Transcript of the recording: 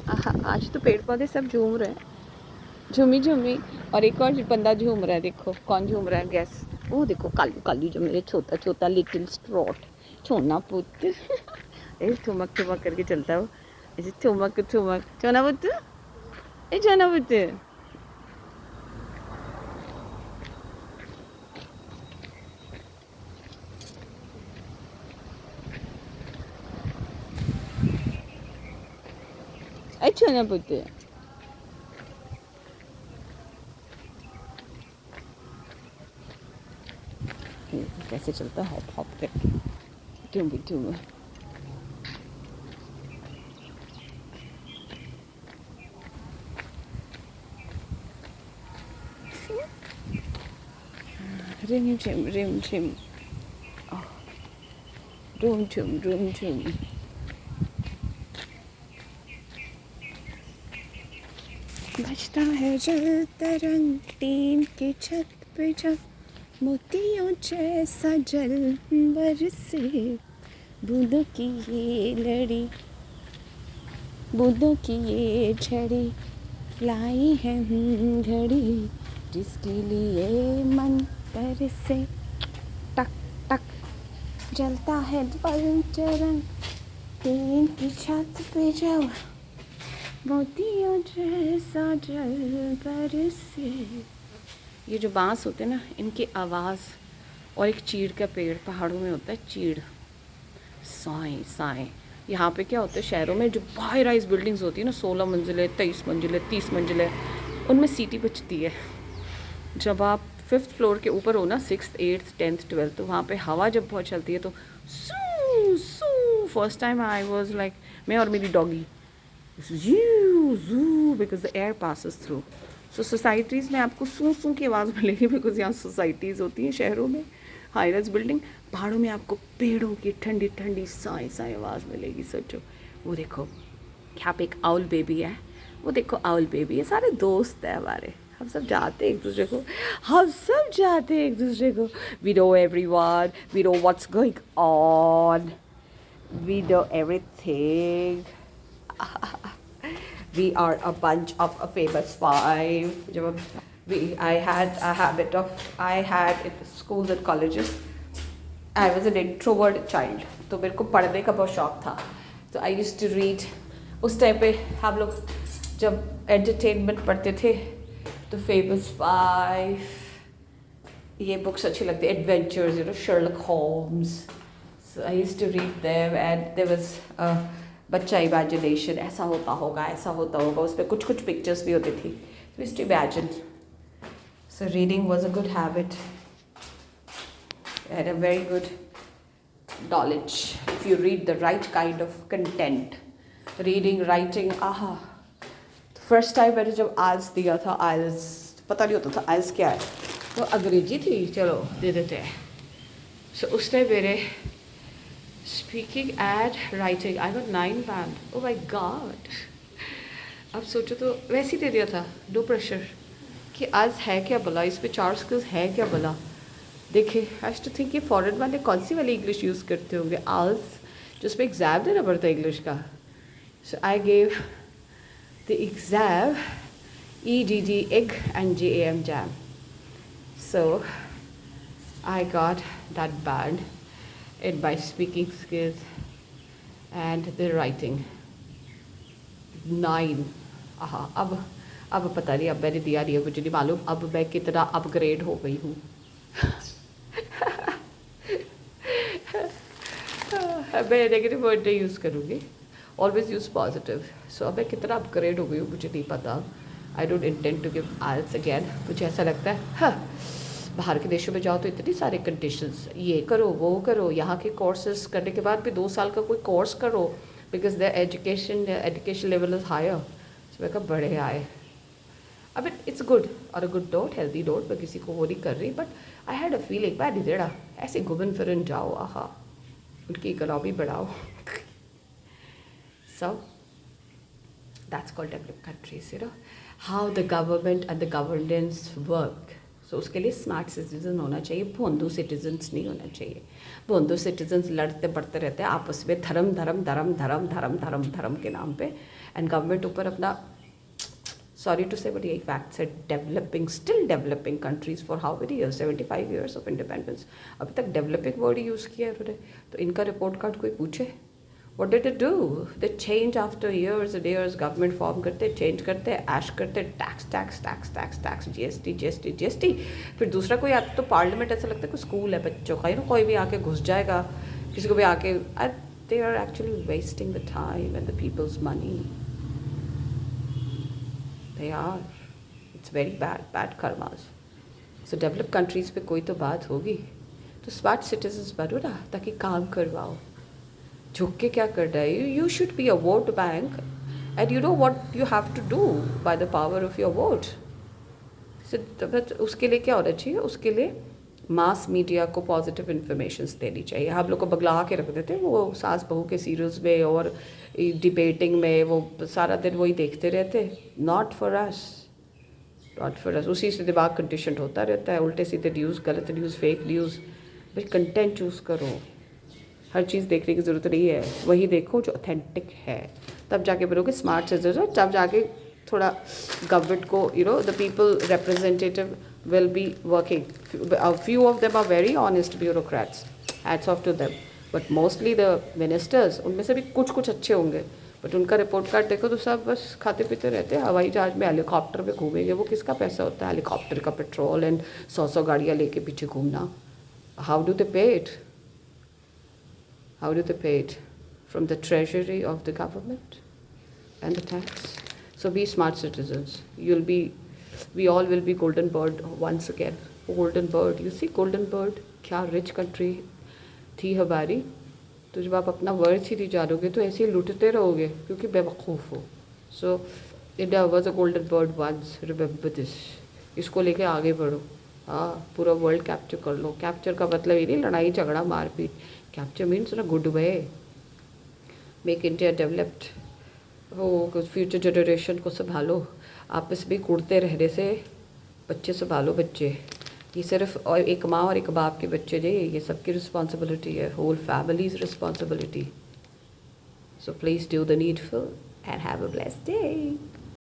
आज तो पेड़ पौधे सब झूम रहे हैं, झूमी झूमी। और एक और बंदा झूम रहा है, देखो कौन झूम रहा है, गैस। वो देखो कालू कालू, जो मेरे छोटा छोटा लिटिल स्ट्रॉट छोना पुत्र ऐसे ठुमक ठुमक करके चलता है वो, ऐसे ठुमक ठुमक। छोना पुत्र, ए छोना पुत्र। ए छोना पुत्र। कैसे चलता है, हॉप हॉप करके, ठुम ठुम। रिम झिम रिम झिम, रूम झुम रूम झुम। बजता है जल तरंग टीन की छत पे, जब मोतियों जैसा जल बरसे। बूंदों की ये लड़ी, बूंदों की ये झड़ी, लाई है घड़ी, जिसके लिए मन तरसे। टक टक जलता है बल चरण टीन की छत पे, जब मोतियों जैसा जल बरसे। ये जो बांस होते हैं ना, इनकी आवाज़। और एक चीड़ का पेड़ पहाड़ों में होता है, चीड़, साएं साएं। यहाँ पे क्या होता है, शहरों में जो हाई राइज बिल्डिंग्स होती है ना, 16 मंजिलें, 23 मंजिलें, 30 मंजिलें, उनमें सीटी बजती है। जब आप 5th फ्लोर के ऊपर हो ना, 6th 8th 10th 12th, तो वहाँ पे हवा जब बहुत चलती है तो सू सू। First time I was like, मैं और मेरी doggy, zoo zoo because the air passes through. So societies में आपको सू सू की आवाज़ मिलेगी, बिकॉज यहाँ सोसाइटीज़ होती हैं शहरों में, हाई राइज बिल्डिंग। पहाड़ों में आपको पेड़ों की ठंडी ठंडी साए साए आवाज़ मिलेगी। सोचो, वो देखो यहाँ पे एक आउल बेबी है, वो देखो आउल बेबी है, सारे दोस्त हैं हमारे। हम सब जाते हैं एक दूसरे को, हम सब जाते हैं एक दूसरे को। We know everyone, we know what's going on, we know everything. We are a bunch of a famous five. जब I had a habit of, I had in schools and colleges, I was an introvert child, तो मेरे को पढ़ने का बहुत शौक था। तो I used to read, उस टाइम पे हम लोग जब एंटरटेनमेंट पढ़ते थे तो फेमस फाइव, ये बुक्स अच्छी लगती, adventures, you know, Sherlock Holmes. So I used to read them, and there was a बच्चा इमेजिनेशन, ऐसा होता होगा, ऐसा होता होगा, उस पर कुछ कुछ पिक्चर्स भी होती थी। So I used to imagine. So reading was a good habit and a very good knowledge if you read the right kind of content. Reading, writing, आहा। फर्स्ट टाइम मैंने जब आइल्स दिया था, आइल्स पता नहीं होता था आइल्स क्या है, तो अंग्रेजी थी, चलो दे देते हैं। So उस टाइम मेरे speaking and writing, I got 9 band. Oh my god. अब सोचो तो वैसे ही दे दिया था, नो प्रेशर, कि आज है क्या भला, इस पे 4 स्किल्स है क्या भला। देखिए, आई टू थिंक ये फॉरेन वाले कौन सी वाली इंग्लिश यूज़ करते होंगे, आल्स, जिस पे एग्ज़ाम देना पड़ता है इंग्लिश का। So I gave the exam, EDD egg and JAM jam. So I got that band in my speaking skills and the writing 9। हाँ, अब पता नहीं, अब मैंने दिया नहीं है, मुझे नहीं मालूम अब मैं कितना अपग्रेड हो गई हूँ। मैं नेगेटिव वर्ड नहीं यूज़ करूँगी, ऑलवेज यूज़ पॉजिटिव। सो अब मैं कितना अपग्रेड हो गई हूँ मुझे नहीं पता। I don't intend to give IELTS again. मुझे ऐसा लगता है, हाँ, बाहर के देशों में जाओ तो इतनी सारे कंडीशंस, ये करो वो करो, यहाँ के कोर्सेज करने के बाद भी 2 साल का कोई कोर्स करो, because the education level is higher. So मैं कहा बड़े आए। अब इट्स गुड, और a good note, healthy note, मैं किसी को वो नहीं कर रही, but I had a feeling, मैं नहीं देड़ा ऐसे घूमन फिरन जाओ, आहा, उनकी इकोनॉमी बढ़ाओ। So that's called developed countries, you know, how the government and the governance work. सो उसके लिए स्मार्ट सिटीजन होना चाहिए, भोंदू सिटीजन्स नहीं होना चाहिए। भोंदू सिटीजन्स लड़ते बढ़ते रहते हैं आपस में, धर्म धर्म धर्म धर्म धर्म धर्म धर्म के नाम पे, एंड गवर्नमेंट ऊपर अपना, सॉरी टू से बट यही फैक्ट्स है, developing, still developing countries for how many years, 75 years of independence, अभी तक डेवलपिंग वर्ड यूज़ किया है उन्होंने। तो इनका रिपोर्ट कार्ड कोई पूछे, What did it do? They change after years and years. Government form करते, चेंज करते, ऐश करते, tax tax tax tax tax, GST GST GST. फिर दूसरा कोई आता तो पार्लियामेंट ऐसा लगता है कोई स्कूल है बच्चों का, कोई भी आके घुस जाएगा, किसी को भी आके, they are actually wasting the time and the people's money. They are. It's very bad karmas. So developed countries पे कोई तो बात होगी, तो स्मार्ट सिटीजन्स बनो ना, ताकि काम करवाओ। झुक के क्या कर रहा है? You should be a vote bank and you know what you have to do by the power of your vote. But उसके लिए क्या होना चाहिए? उसके लिए मास मीडिया को पॉजिटिव इन्फॉर्मेशन देनी चाहिए। हम लोग को बगला के रख देते हैं वो सास बहू के सीरियल्स में और डिबेटिंग में, वो सारा दिन वही देखते रहते। Not for us, not for us. उसी से दिमाग कंडीशन होता रहता है, उल्टे सीधे न्यूज़, गलत न्यूज़, फेक न्यूज़। भाई कंटेंट चूज़ करो, हर चीज़ देखने की ज़रूरत नहीं है, वही देखो जो ऑथेंटिक है, तब जाके बनोगे स्मार्ट सिटीजन। तब जाके थोड़ा गवर्नमेंट को, you know, the people representative will be working. A few of them are very honest bureaucrats, hats off to them, but mostly the ministers, उनमें से भी कुछ कुछ अच्छे होंगे, बट उनका रिपोर्ट कार्ड देखो तो सब बस खाते पीते रहते हैं। हवाई जहाज में, हेलीकॉप्टर में घूमेंगे, वो किसका पैसा होता है? हेलीकॉप्टर का पेट्रोल एंड 100 गाड़ियाँ लेके पीछे घूमना। हाउ डू दे पे it? How do they pay it? From the treasury of the government and the tax. So be smart citizens. We all will be golden bird once again. Golden bird. You see golden bird, क्या rich country थी हमारी। तो जब आप अपना worth ही नहीं जानोगे तो ऐसे ही लूटते रहोगे क्योंकि बेवकूफ़ हो। So India was a golden bird once. Remember this. इसको लेके आगे बढ़ो। हाँ, पूरा वर्ल्ड कैप्चर कर लो। कैप्चर का मतलब ये नहीं लड़ाई झगड़ा मारपीट। Capture means in a good way, make India developed हो, फ्यूचर जनरेशन को संभालो। आपस में कूदते रहने से बच्चे संभालो। बच्चे ये सिर्फ और एक माँ और एक बाप के बच्चे नहीं, ये सबकी रिस्पॉन्सिबिलिटी है, whole families responsibility. So please do the needful and have a blessed day.